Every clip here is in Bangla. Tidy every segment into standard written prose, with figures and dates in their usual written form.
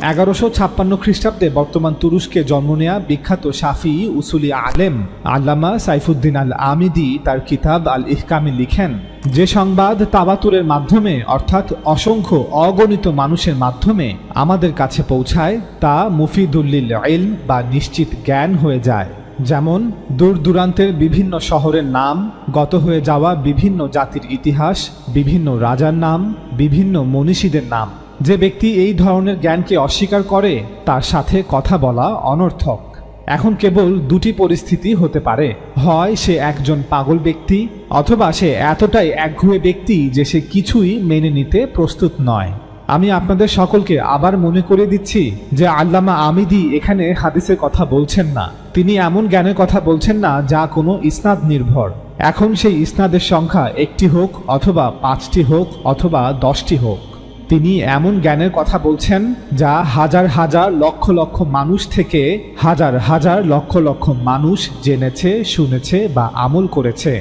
1156 খ্রিস্টাব্দে বর্তমান তুরস্কে জন্ম নেয়া বিখ্যাত শাফি উসুলি আলেম আল্লামা সাইফুদ্দিন আল আমিদি তার কিতাব আল ইহকামে লিখেন, যে সংবাদ তাবাতুরের মাধ্যমে অর্থাৎ অসংখ্য অগণিত মানুষের মাধ্যমে আমাদের কাছে পৌঁছায় তা মুফিদুল্লিল ইলম বা নিশ্চিত জ্ঞান হয়ে যায়। যেমন দূর দূরান্তের বিভিন্ন শহরের নাম, গত হয়ে যাওয়া বিভিন্ন জাতির ইতিহাস, বিভিন্ন রাজার নাম, বিভিন্ন মনীষীদের নাম। যে ব্যক্তি এই ধরনের জ্ঞানকে অস্বীকার করে তার সাথে কথা বলা অনর্থক। এখন কেবল দুটি পরিস্থিতি হতে পারে, হয় সে একজন পাগল ব্যক্তি অথবা সে এতটাই একঘুয়ে ব্যক্তি যে সে কিছুই মেনে নিতে প্রস্তুত নয়। আমি আপনাদের সকলকে আবার মনে করিয়ে দিচ্ছি যে আল্লামা আমিদি এখানে হাদিসের কথা বলছেন না, তিনি এমন জ্ঞানের কথা বলছেন না যা কোনো ইসনাদ নির্ভর। এখন সেই ইসনাদের সংখ্যা একটি হোক অথবা 5টি হোক অথবা 10টি হোক, তিনি এমন জ্ঞানের কথা বলছেন যা হাজার হাজার লক্ষ লক্ষ মানুষ থেকে হাজার হাজার লক্ষ লক্ষ মানুষ জেনেছে, শুনেছে বা আমল করেছে।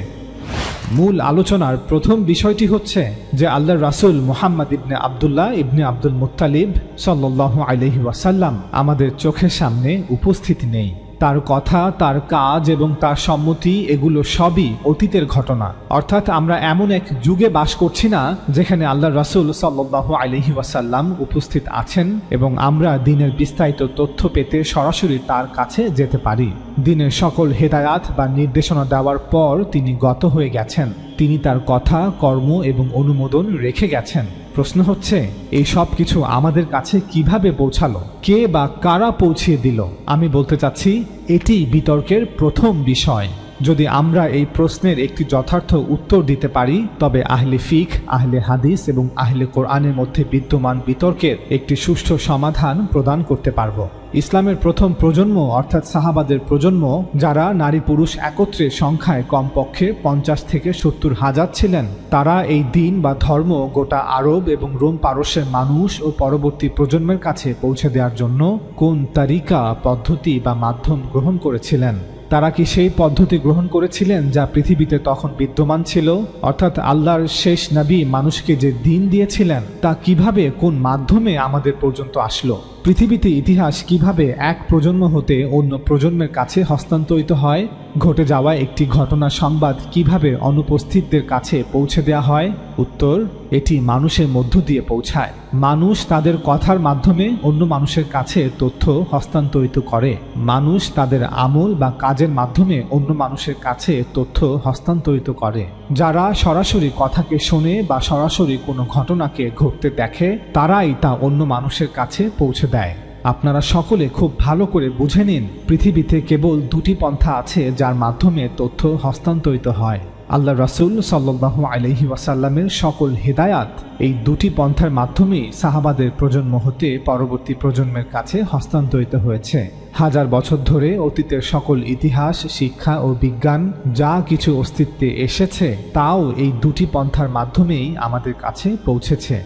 মূল আলোচনার প্রথম বিষয়টি হচ্ছে যে আল্লাহর রাসূল মুহাম্মদ ইবনে আবদুল্লাহ ইবনে আব্দুল মুত্তালিব সাল্লাল্লাহু আলাইহি ওয়াসাল্লাম আমাদের চোখের সামনে উপস্থিত নেই। তার কথা, তার কাজ এবং তার সম্মতি এগুলো সবই অতীতের ঘটনা। অর্থাৎ আমরা এমন এক যুগে বাস করছি না যেখানে আল্লাহর রাসূল সাল্লাল্লাহু আলাইহি ওয়াসাল্লাম উপস্থিত আছেন এবং আমরা দ্বীনের বিস্তারিত তথ্য পেতে সরাসরি তার কাছে যেতে পারি। দ্বীনের সকল হেদায়াত বা নির্দেশনা দেওয়ার পর তিনি গত হয়ে গেছেন। তিনি তার কথা, কর্ম এবং অনুমোদন রেখে গেছেন। প্রশ্ন হচ্ছে, এই সব কিছু আমাদের কাছে কিভাবে পৌঁছালো, কে বা কারা পৌঁছিয়ে দিল? আমি বলতে চাচ্ছি এটি বিতর্কের প্রথম বিষয়। যদি আমরা এই প্রশ্নের একটি যথার্থ উত্তর দিতে পারি তবে আহলে ফিকহ, আহলে হাদিস এবং আহলে কোরআনের মধ্যে বিদ্যমান বিতর্কের একটি সুষ্ঠু সমাধান প্রদান করতে পারব। ইসলামের প্রথম প্রজন্ম অর্থাৎ সাহাবাদের প্রজন্ম, যারা নারী পুরুষ একত্রে সংখ্যায় কমপক্ষে 50 থেকে 70 হাজার ছিলেন, তারা এই দ্বীন বা ধর্ম গোটা আরব এবং রোম পারস্যের মানুষ ও পরবর্তী প্রজন্মের কাছে পৌঁছে দেওয়ার জন্য কোন তারিকা, পদ্ধতি বা মাধ্যম গ্রহণ করেছিলেন? তারা কি সেই পদ্ধতি গ্রহণ করেছিলেন যা পৃথিবীতে তখন বিদ্যমান ছিল? অর্থাৎ আল্লাহর শেষ নবী মানুষকে যে দ্বীন দিয়েছিলেন তা কিভাবে, কোন মাধ্যমে আমাদের পর্যন্ত আসলো? পৃথিবীতে ইতিহাস কিভাবে এক প্রজন্ম হতে অন্য প্রজন্মের কাছে হস্তান্তরিত হয়? ঘটে যাওয়া একটি ঘটনা সংবাদ কিভাবে অনুপস্থিতদের কাছে পৌঁছে দেওয়া হয়? উত্তর, এটি মানুষের মধ্য দিয়ে পৌঁছায়। মানুষ তাদের কথার মাধ্যমে অন্য মানুষের কাছে তথ্য হস্তান্তরিত করে। মানুষ তাদের আমল বা কাজের মাধ্যমে অন্য মানুষের কাছে তথ্য হস্তান্তরিত করে। যারা সরাসরি কথাকে শোনে বা সরাসরি কোনো ঘটনাকে ঘটতে দেখে, তারাই তা অন্য মানুষের কাছে পৌঁছে দেয়। আপনারা সকলে খুব ভালো করে বুঝে নিন, পৃথিবীতে কেবল দুটি পন্থা আছে যার মাধ্যমে তথ্য হস্তান্তরিত হয়। আল্লাহ রাসূল সাল্লাল্লাহু আলাইহি ওয়াসাল্লামের সকল হেদায়াত এই দুটি পন্থার মাধ্যমেই সাহাবাদের প্রজন্ম হতে পরবর্তী প্রজন্মের কাছে হস্তান্তরিত হয়েছে। হাজার বছর ধরে অতীতের সকল ইতিহাস, শিক্ষা ও বিজ্ঞান যা কিছু অস্তিত্বে এসেছে তাও এই দুটি পন্থার মাধ্যমেই আমাদের কাছে পৌঁছেছে।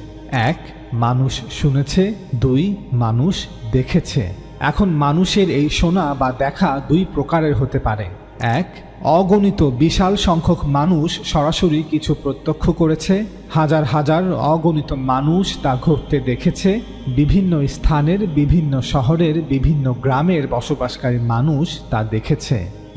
1. মানুষ শুনেছে, 2. মানুষ দেখেছে। এখন মানুষের এই শোনা বা দেখা দুই প্রকারের হতে পারে। 1. অগণিত বিশাল সংখ্যক মানুষ সরাসরি কিছু প্রত্যক্ষ করেছে, হাজার হাজার অগণিত মানুষ তা ঘটতে দেখেছে, বিভিন্ন স্থানের, বিভিন্ন শহরের, বিভিন্ন গ্রামের বসবাসকারী মানুষ তা দেখেছে।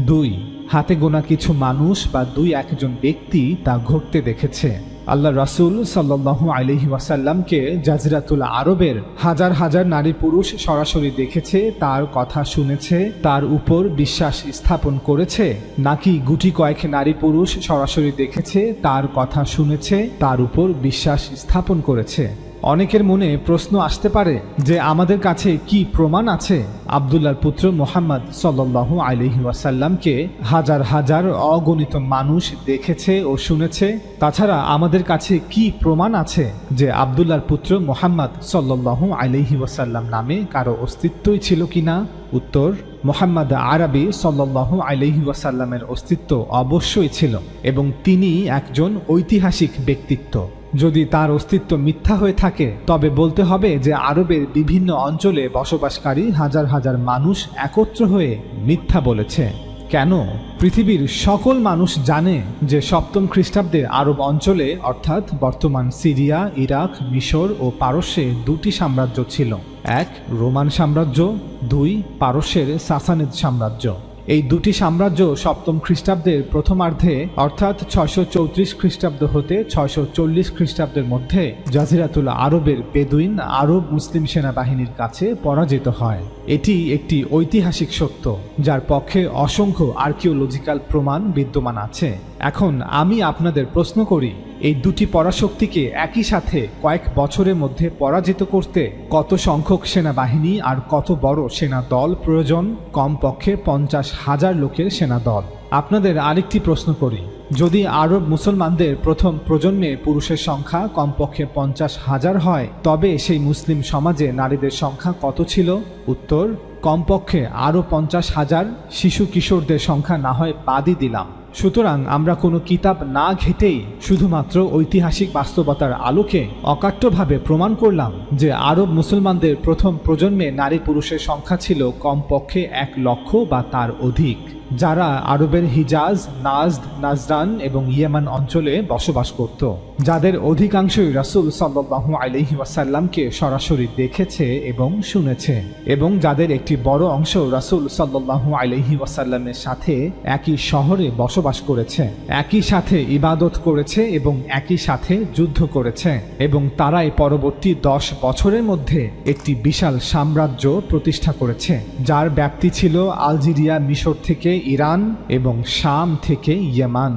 2. হাতে গোনা কিছু মানুষ বা 2-1 ব্যক্তি তা ঘটতে দেখেছে। আল্লাহ রাসূল সাল্লাল্লাহু আলাইহি ওয়াসাল্লামকে জাজিরাতুল আরবের হাজার হাজার নারী পুরুষ সরাসরি দেখেছে, তার কথা শুনেছে, তার উপর বিশ্বাস স্থাপন করেছে, নাকি গুটি কয়েক নারী পুরুষ সরাসরি দেখেছে, তার কথা শুনেছে, তার উপর বিশ্বাস স্থাপন করেছে? অনেকের মনে প্রশ্ন আসতে পারে যে আমাদের কাছে কি প্রমাণ আছে আব্দুল্লাহর পুত্র মুহাম্মদ সাল্লাল্লাহু আলাইহি ওয়াসাল্লামকে হাজার হাজার অগণিত মানুষ দেখেছে ও শুনেছে? তাছাড়া আমাদের কাছে কি প্রমাণ আছে যে আব্দুল্লাহর পুত্র মুহাম্মদ সাল্লাল্লাহু আলাইহি ওয়াসাল্লাম নামে কারো অস্তিত্বই ছিল কিনা? উত্তর, মুহাম্মদ আরবি সাল্লাল্লাহু আলাইহি ওয়াসাল্লামের অস্তিত্ব অবশ্যই ছিল এবং তিনি একজন ঐতিহাসিক ব্যক্তিত্ব। যদি তার অস্তিত্ব মিথ্যা হয়ে থাকে তবে বলতে হবে যে আরবের বিভিন্ন অঞ্চলে বসবাসকারী হাজার হাজার মানুষ একত্র হয়ে মিথ্যা বলেছে। কেন? পৃথিবীর সকল মানুষ জানে যে সপ্তম খ্রিস্টাব্দে আরব অঞ্চলে অর্থাৎ বর্তমান সিরিয়া, ইরাক, মিশর ও পারস্যে দুটি সাম্রাজ্য ছিল। এক, রোমান সাম্রাজ্য, দুই, পারস্যের সাসানিদ সাম্রাজ্য। এই দুটি সাম্রাজ্য সপ্তম খ্রিস্টাব্দের প্রথমার্ধে অর্থাৎ 634 খ্রিস্টাব্দ হতে 640 খ্রিস্টাব্দের মধ্যে জাজিরাতুল আরবের বেদুইন আরব মুসলিম সেনাবাহিনীর কাছে পরাজিত হয়। এটি একটি ঐতিহাসিক সত্য, যার পক্ষে অসংখ্য আর্কিওলজিক্যাল প্রমাণ বিদ্যমান আছে। এখন আমি আপনাদের প্রশ্ন করি, এই দুটি পরাশক্তিকে একই সাথে কয়েক বছরের মধ্যে পরাজিত করতে কত সংখ্যক সেনাবাহিনী আর কত বড় সেনা দল প্রয়োজন? কমপক্ষে 50,000 লোকের সেনা দল। আপনাদের আরেকটি প্রশ্ন করি, যদি আরব মুসলমানদের প্রথম প্রজন্মে পুরুষের সংখ্যা কমপক্ষে 50,000 হয়, তবে সেই মুসলিম সমাজে নারীদের সংখ্যা কত ছিল? উত্তর, কমপক্ষে আরও 50,000। শিশু কিশোরদের সংখ্যা না হয় বাদই দিলাম। সুতরাং আমরা কোনো কিতাব না ঘেটেই শুধুমাত্র ঐতিহাসিক বাস্তবতার আলোকে অকাট্যভাবে প্রমাণ করলাম যে আরব মুসলমানদের প্রথম প্রজন্মে নারী পুরুষের সংখ্যা ছিল কমপক্ষে 1 লক্ষ বা তার অধিক, যারা আরবের হিজাজ, নাজদ, নাজরান এবং ইয়েমান অঞ্চলে বসবাস করত, যাদের অধিকাংশই রাসূল সাল্লাল্লাহু আলাইহি ওয়াসাল্লামকে সরাসরি দেখেছে এবং শুনেছে, এবং যাদের একটি বড় অংশ রাসূল সাল্লাল্লাহু আলাইহি ওয়াসাল্লামের সাথে একই শহরে বসবাস করেছে, একই সাথে ইবাদত করেছে এবং একই সাথে যুদ্ধ করেছে, এবং তারাই পরবর্তী 10 বছরের মধ্যে একটি বিশাল সাম্রাজ্য প্রতিষ্ঠা করেছে, যার ব্যাপ্তি ছিল আলজেরিয়া, মিশর থেকে ইরান এবং শাম থেকে ইয়েমান।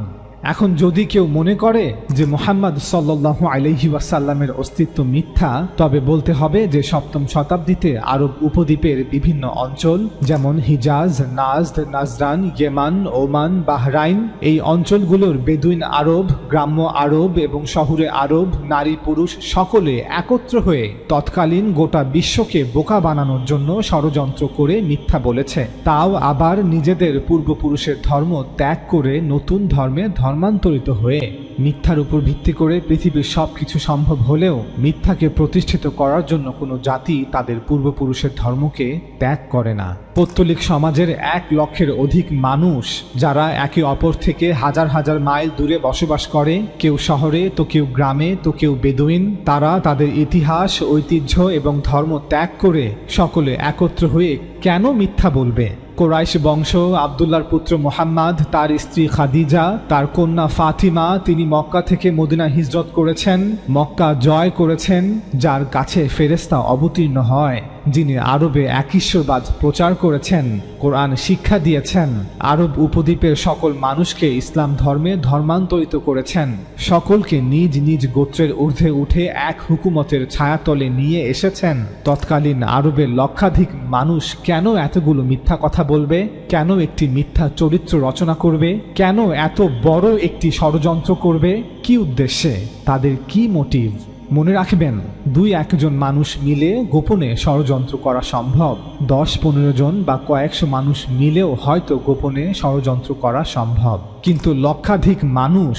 এখন যদি কেউ মনে করে যে মুহাম্মদ সাল্লাল্লাহু আলাইহি ওয়াসাল্লামের অস্তিত্ব মিথ্যা, তবে বলতে হবে যে সপ্তম শতাব্দীতে আরব উপদ্বীপের বিভিন্ন অঞ্চল যেমন হিজাজ, Najd, Najran, Yamam, Oman, Bahrain, এই অঞ্চলগুলোর বেদুইন আরব, গ্রাম্য আরব এবং শহুরে আরব নারী পুরুষ সকলে একত্র হয়ে তৎকালীন গোটা বিশ্বকে বোকা বানানোর জন্য ষড়যন্ত্র করে মিথ্যা বলেছে, তাও আবার নিজেদের পূর্বপুরুষের ধর্ম ত্যাগ করে নতুন ধর্মে ধর্মান্তরিত হয়ে। মিথ্যার উপর ভিত্তি করে পৃথিবীর সবকিছু সম্ভব হলেও মিথ্যাকে প্রতিষ্ঠিত করার জন্য কোনো জাতি তাদের পূর্বপুরুষের ধর্মকে ত্যাগ করে না। পৌত্তলিক সমাজের 1 লক্ষের অধিক মানুষ, যারা একে অপর থেকে হাজার হাজার মাইল দূরে বসবাস করে, কেউ শহরে তো কেউ গ্রামে তো কেউ বেদুইন, তারা তাদের ইতিহাস, ঐতিহ্য এবং ধর্ম ত্যাগ করে সকলে একত্র হয়ে কেন মিথ্যা বলবে? কোরাইশ বংশ, আব্দুল্লাহর পুত্র মুহাম্মদ, তার স্ত্রী খাদিজা, তার কন্যা ফাতিমা, তিনি মক্কা থেকে মদিনা হিজরত করেছেন, মক্কা জয় করেছেন, যার কাছে ফেরেশতা অবতীর্ণ হয়, যিনি আরবে একঈশ্বরবাদ প্রচার করেছেন, কোরআন শিক্ষা দিয়েছেন, আরব উপদ্বীপের সকল মানুষকে ইসলাম ধর্মে ধর্মান্তরিত করেছেন, সকলকে নিজ নিজ গোত্রের ঊর্ধ্বে উঠে এক হুকুমতের ছায়াতলে নিয়ে এসেছেন। তৎকালীন আরবের লক্ষাধিক মানুষ কেন এতগুলো মিথ্যা কথা বলবে? কেন একটি মিথ্যা চরিত্র রচনা করবে? কেন এত বড় একটি ষড়যন্ত্র করবে? কি উদ্দেশ্যে? তাদের কি মোটিভ? মনে রাখবেন, 2-1 মানুষ মিলে গোপনে ষড়যন্ত্র করা সম্ভব, 10-15 জন বা কয়েকশো মানুষ মিলেও হয়তো গোপনে ষড়যন্ত্র করা সম্ভব, কিন্তু লক্ষাধিক মানুষ,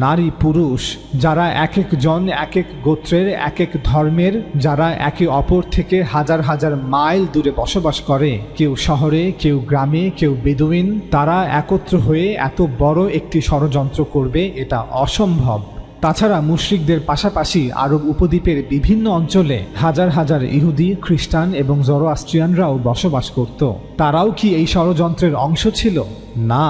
নারী পুরুষ, যারা এক একজন এক এক গোত্রের, এক এক ধর্মের, যারা একে অপর থেকে হাজার হাজার মাইল দূরে বসবাস করে, কেউ শহরে, কেউ গ্রামে, কেউ বেদুইন, তারা একত্র হয়ে এত বড় একটি ষড়যন্ত্র করবে, এটা অসম্ভব। তাছাড়া মুশরিকদের পাশাপাশি আরব উপদ্বীপের বিভিন্ন অঞ্চলে হাজার হাজার ইহুদি, খ্রিস্টান এবং জরোআস্ট্রিয়ানরাও বসবাস করত। তারাও কি এই ষড়যন্ত্রের অংশ ছিল? না।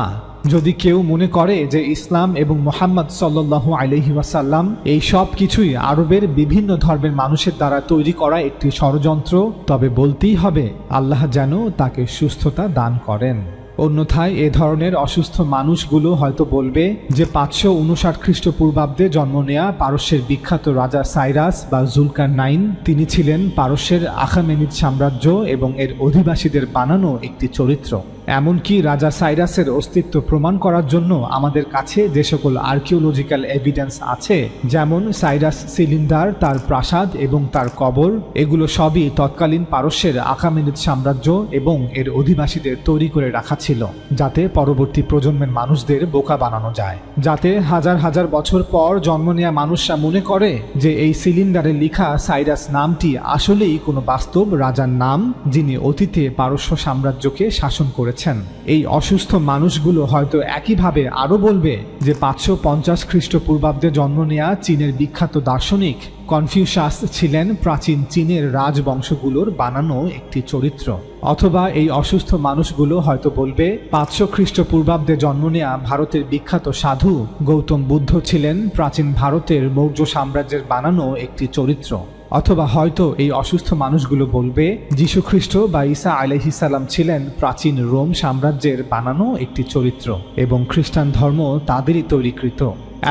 যদি কেউ মনে করে যে ইসলাম এবং মুহাম্মদ সাল্লাল্লাহু আলাইহি ওয়াসাল্লাম এই সব কিছুই আরবের বিভিন্ন ধর্মের মানুষের দ্বারা তৈরি করা একটি ষড়যন্ত্র, তবে বলতেই হবে আল্লাহ যেন তাকে সুস্থতা দান করেন। অন্যথায় এ ধরনের অসুস্থ মানুষগুলো হয়তো বলবে যে 559 খ্রিস্টপূর্বাব্দে জন্ম নেয়া পারস্যের বিখ্যাত রাজা সাইরাস বা জুলকারনাইন, তিনি ছিলেন পারস্যের আখামেনিদ সাম্রাজ্য এবং এর অধিবাসীদের বানানো একটি চরিত্র। এমনকি রাজা সাইরাসের অস্তিত্ব প্রমাণ করার জন্য আমাদের কাছে যে সকল আর্কিওলজিক্যাল এভিডেন্স আছে, যেমন সাইরাস সিলিন্ডার, তার প্রাসাদ এবং তার কবর, এগুলো সবই তৎকালীন পারস্যের আখামেনিদ সাম্রাজ্য এবং এর অধিবাসীদের তৈরি করে রাখা ছিল, যাতে পরবর্তী প্রজন্মের মানুষদের বোকা বানানো যায়, যাতে হাজার হাজার বছর পর জন্ম নেওয়া মানুষরা মনে করে যে এই সিলিন্ডারে লেখা সাইরাস নামটি আসলেই কোনো বাস্তব রাজার নাম, যিনি অতীতে পারস্য সাম্রাজ্যকে শাসন করেছেন। করেছেন। এই অসুস্থ মানুষগুলো হয়তো একইভাবে আরও বলবে যে 550 খ্রিস্টপূর্বাব্দে জন্ম নেয়া চীনের বিখ্যাত দার্শনিক কনফিউশাস ছিলেন প্রাচীন চীনের রাজবংশগুলোর বানানো একটি চরিত্র। অথবা এই অসুস্থ মানুষগুলো হয়তো বলবে 500 খ্রিস্টপূর্বাব্দে জন্ম নেয়া ভারতের বিখ্যাত সাধু গৌতম বুদ্ধ ছিলেন প্রাচীন ভারতের মৌর্য সাম্রাজ্যের বানানো একটি চরিত্র। অথবা হয়তো এই অসুস্থ মানুষগুলো বলবে যীশুখ্রিস্ট বা ঈসা আলাইহিস সালাম ছিলেন প্রাচীন রোম সাম্রাজ্যের বানানো একটি চরিত্র এবং খ্রিস্টান ধর্ম তাদেরই তৈরিকৃত।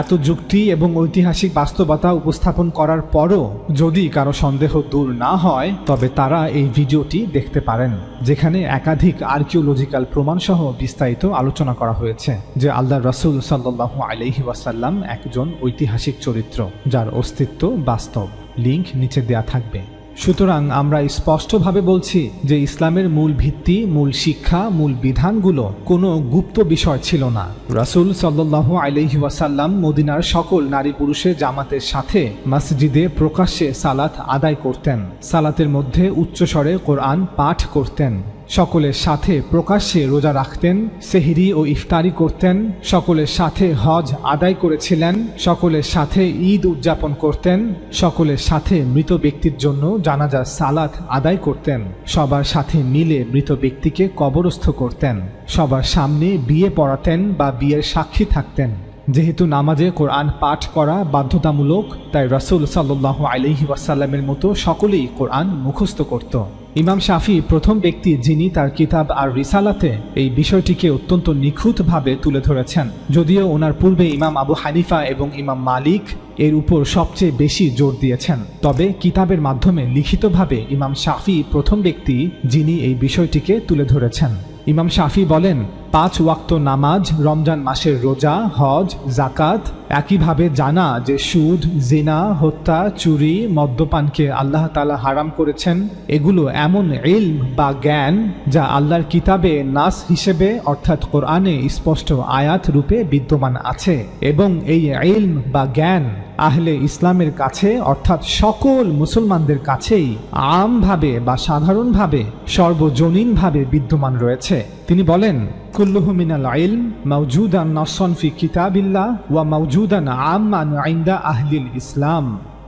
এত যুক্তি এবং ঐতিহাসিক বাস্তবতা উপস্থাপন করার পরও যদি কারো সন্দেহ দূর না হয়, তবে তারা এই ভিডিওটি দেখতে পারেন, যেখানে একাধিক আর্কিওলজিক্যাল প্রমাণসহ বিস্তারিত আলোচনা করা হয়েছে যে আল্লাহর রাসূল সাল্লাল্লাহু আলাইহি ওয়াসাল্লাম একজন ঐতিহাসিক চরিত্র যার অস্তিত্ব বাস্তব। লিংক নিচে দেয়া থাকবে। সুতরাং আমরা স্পষ্টভাবে বলছি যে ইসলামের মূল ভিত্তি, মূল শিক্ষা, মূল বিধানগুলো কোনো গুপ্ত বিষয় ছিল না। রাসূল সাল্লাল্লাহু আলাইহি ওয়াসাল্লাম মদিনার সকল নারী পুরুষের জামাতের সাথে মসজিদে প্রকাশ্যে সালাত আদায় করতেন। সালাতের মধ্যে উচ্চস্বরে কোরআন পাঠ করতেন। সকলের সাথে প্রকাশ্যে রোজা রাখতেন, সেহরি ও ইফতারি করতেন। সকলের সাথে হজ আদায় করেছিলেন। সকলের সাথে ঈদ উদযাপন করতেন। সকলের সাথে মৃত ব্যক্তির জন্য জানাজার সালাত আদায় করতেন। সবার সাথে মিলে মৃত ব্যক্তিকে কবরস্থ করতেন। সবার সামনে বিয়ে পড়াতেন বা বিয়ের সাক্ষী থাকতেন। যেহেতু নামাজে কোরআন পাঠ করা বাধ্যতামূলক, তাই রাসূল সাল্লাল্লাহু আলাইহি ওয়াসাল্লামের মতো সকলেই কোরআন মুখস্থ করত। ইমাম শাফি প্রথম ব্যক্তি যিনি তার কিতাব আর রিসালাতে এই বিষয়টিকে অত্যন্ত নিখুঁতভাবে তুলে ধরেছেন, যদিও ওনার পূর্বে ইমাম আবু হানিফা এবং ইমাম মালিক এর উপর সবচেয়ে বেশি জোর দিয়েছেন। তবে কিতাবের মাধ্যমে লিখিতভাবে ইমাম শাফি প্রথম ব্যক্তি যিনি এই বিষয়টিকে তুলে ধরেছেন। ইমাম শাফি বলেন, 5 ওয়াক্ত নামাজ, রমজান মাসের রোজা, হজ, জাকাত, একইভাবে জানা যে সুদ, জিনা, হত্যা, চুরি, মদ্যপানকে আল্লাহ তাআলা হারাম করেছেন, এগুলো এমন ইলম বা জ্ঞান যা আল্লাহর কিতাবে নাস হিসেবে অর্থাৎ কোরআনে স্পষ্ট আয়াত রূপে বিদ্যমান আছে এবং এই ইলম বা জ্ঞান আহলে ইসলামের কাছে অর্থাৎ সকল মুসলমানদের কাছেই আমভাবে বা সাধারণভাবে সর্বজনীনভাবে বিদ্যমান রয়েছে। তিনি বলেন, কুল্লুহু মিনাল ইলম মাওজুদান নাসসান ফি কিতাবিল্লাহ ওয়া মাওজুদান আম্মান ইনদা আহলিল ইসলাম।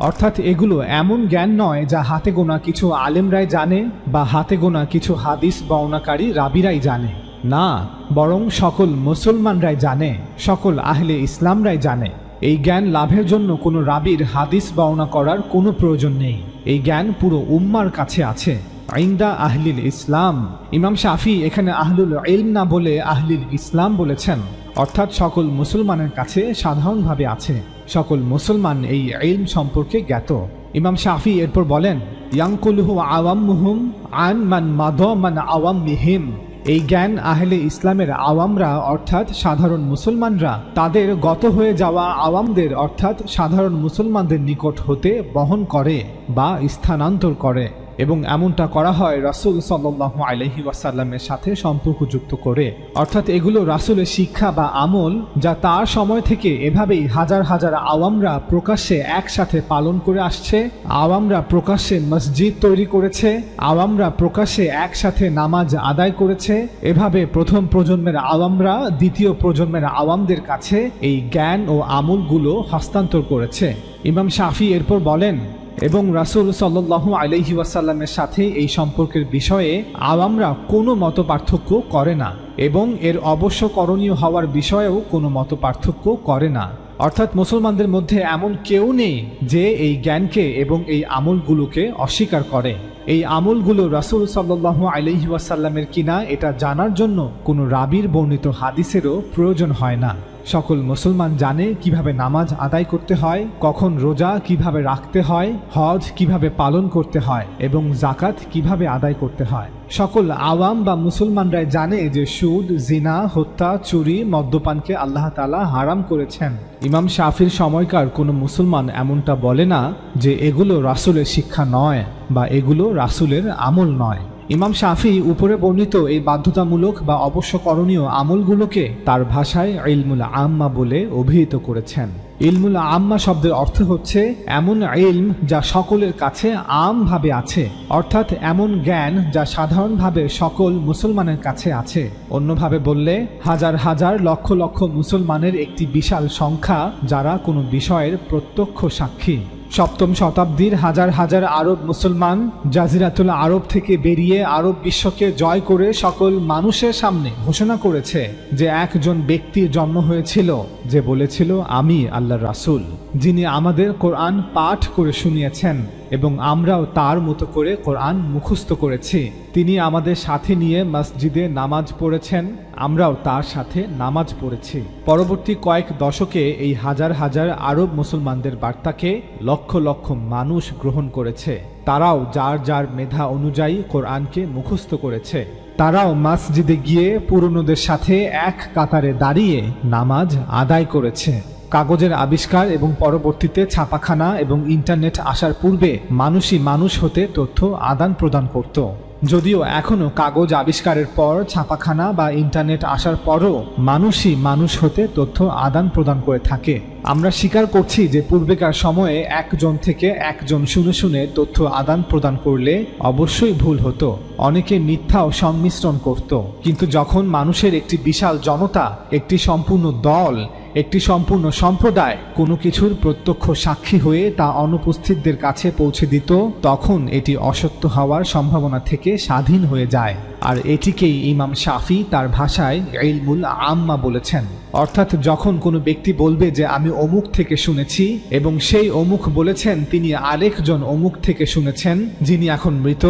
অর্থাৎ এগুলো এমন জ্ঞান নয় যা হাতে গোনা কিছু আলেমরাই জানে বা হাতে গোনা কিছু হাদিস বর্ণনাকারী রাবিরাই জানে। না, বরং সকল মুসলমানরাই জানে, সকল আহলে ইসলামরাই জানে। এই জ্ঞান লাভের জন্য কোনো রাবির হাদিস বর্ণনা করার কোনো প্রয়োজন নেই। এই জ্ঞান পুরো উম্মার কাছে আছে। ইনদা আহলিল ইসলাম। ইমাম শাফি এখানে আহলুল ইলম না বলে আহলিল ইসলাম বলেছেন, অর্থাৎ সকল মুসলমানের কাছে সাধারণভাবে আছে। সকল মুসলমান এই ইলম সম্পর্কে জ্ঞাত। ইমাম শাফি এরপর বলেন, ইয়ানকুলুহু আওয়ামুহুম আন মান মাদা মান আওয়ামিহিম। এই জ্ঞান আহলে ইসলামের আওয়ামরা অর্থাৎ সাধারণ মুসলমানরা তাদের গত হয়ে যাওয়া আওয়ামদের অর্থাৎ সাধারণ মুসলমানদের নিকট হতে বহন করে বা স্থানান্তর করে, এবং এমনটা করা হয় রাসূল সাল্লাল্লাহু আলাইহি ওয়াসাল্লামের সাথে সম্পর্কযুক্ত করে। অর্থাৎ এগুলো রাসূলের শিক্ষা বা আমল যা তার সময় থেকে এভাবেই হাজার হাজার আওয়ামরা প্রকাশ্যে একসাথে পালন করে আসছে। আওয়ামরা প্রকাশ্যে মসজিদ তৈরি করেছে, আওয়ামরা প্রকাশ্যে একসাথে নামাজ আদায় করেছে। এভাবে প্রথম প্রজন্মের আওয়ামরা দ্বিতীয় প্রজন্মের আওয়ামদের কাছে এই জ্ঞান ও আমলগুলো হস্তান্তর করেছে। ইমাম শাফি এরপর বলেন, এবং রাসূল সাল্লাল্লাহু আলাইহি ওয়াসাল্লামের সাথে এই সম্পর্কের বিষয়ে আওয়ামরা কোনো মত পার্থক্য করে না এবং এর অবশ্য করণীয় হওয়ার বিষয়েও কোনো মত পার্থক্য করে না। অর্থাৎ মুসলমানদের মধ্যে এমন কেউ নেই যে এই জ্ঞানকে এবং এই আমলগুলোকে অস্বীকার করে। এই আমলগুলো রাসূল সাল্লাল্লাহু আলাইহি ওয়াসাল্লামের কিনা এটা জানার জন্য কোনো রাবির বর্ণিত হাদিসেরও প্রয়োজন হয় না। সকল মুসলমান জানে কিভাবে নামাজ আদায় করতে হয়, কখন রোজা কিভাবে রাখতে হয়, হজ কিভাবে পালন করতে হয় এবং জাকাত কিভাবে আদায় করতে হয়। সকল আওয়াম বা মুসলমানরাই জানে যে সুদ, জিনা, হত্যা, চুরি, মদ্যপানকে আল্লাহ তাআলা হারাম করেছেন। ইমাম শাফির সময়কার কোনো মুসলমান এমনটা বলে না যে এগুলো রাসূলের শিক্ষা নয় বা এগুলো রাসূলের আমল নয়। ইমাম শাফি উপরে বর্ণিত এই বাধ্যতামূলক বা অবশ্য করণীয় আমলগুলোকে তার ভাষায় ইলমুল আম্মা বলে অভিহিত করেছেন। ইলমুল আম্মা শব্দের অর্থ হচ্ছে এমন ইলম যা সকলের কাছে আমভাবে আছে, অর্থাৎ এমন জ্ঞান যা সাধারণভাবে সকল মুসলমানের কাছে আছে। অন্যভাবে বললে হাজার হাজার লক্ষ লক্ষ মুসলমানের একটি বিশাল সংখ্যা যারা কোনো বিষয়ের প্রত্যক্ষ সাক্ষী। সপ্তম শতাব্দীর হাজার হাজার আরব মুসলমান জাজিরাতুল আরব থেকে বেরিয়ে আরব বিশ্বকে জয় করে সকল মানুষের সামনে ঘোষণা করেছে যে একজন ব্যক্তির জন্ম হয়েছিল যে বলেছিল আমি আল্লাহর রাসূল, যিনি আমাদের কোরআন পাঠ করে শুনিয়েছেন এবং আমরাও তার মতো করে কোরআন মুখস্থ করেছি। তিনি আমাদের সাথে নিয়ে মসজিদে নামাজ পড়েছেন, আমরাও তার সাথে নামাজ পড়েছি। পরবর্তী কয়েক দশকে এই হাজার হাজার আরব মুসলমানদের বার্তাকে লক্ষ লক্ষ মানুষ গ্রহণ করেছে। তারাও যার যার মেধা অনুযায়ী কোরআনকে মুখস্থ করেছে। তারাও মসজিদে গিয়ে পুরনোদের সাথে এক কাতারে দাঁড়িয়ে নামাজ আদায় করেছে। কাগজের আবিষ্কার এবং পরবর্তীতে ছাপাখানা এবং ইন্টারনেট আসার পূর্বে মানুষই মানুষ হতে তথ্য আদান প্রদান করত। যদিও এখনও কাগজ আবিষ্কারের পর ছাপাখানা বা ইন্টারনেট আসার পরও মানুষই মানুষ হতে তথ্য আদান প্রদান করে থাকে। আমরা স্বীকার করছি যে পূর্বেকার সময়ে একজন থেকে একজন শুনে শুনে তথ্য আদান প্রদান করলে অবশ্যই ভুল হতো, অনেকে মিথ্যাও সংমিশ্রণ করত। কিন্তু যখন মানুষের একটি বিশাল জনতা, একটি সম্পূর্ণ দল, একটি সম্পূর্ণ সম্প্রদায় কোনো কিছুর প্রত্যক্ষ সাক্ষী হয়ে তা অনুপস্থিতদের কাছে পৌঁছে দিত, তখন এটি অসত্য হওয়ার সম্ভাবনা থেকে স্বাধীন হয়ে যায়। আর এটিকেই ইমাম শাফি তার ভাষায় ইলমুল আম্মা বলেছেন। অর্থাৎ যখন কোনো ব্যক্তি বলবে যে আমি অমুক থেকে শুনেছি এবং সেই অমুক বলেছেন তিনি আরেকজন অমুক থেকে শুনেছেন যিনি এখন মৃত,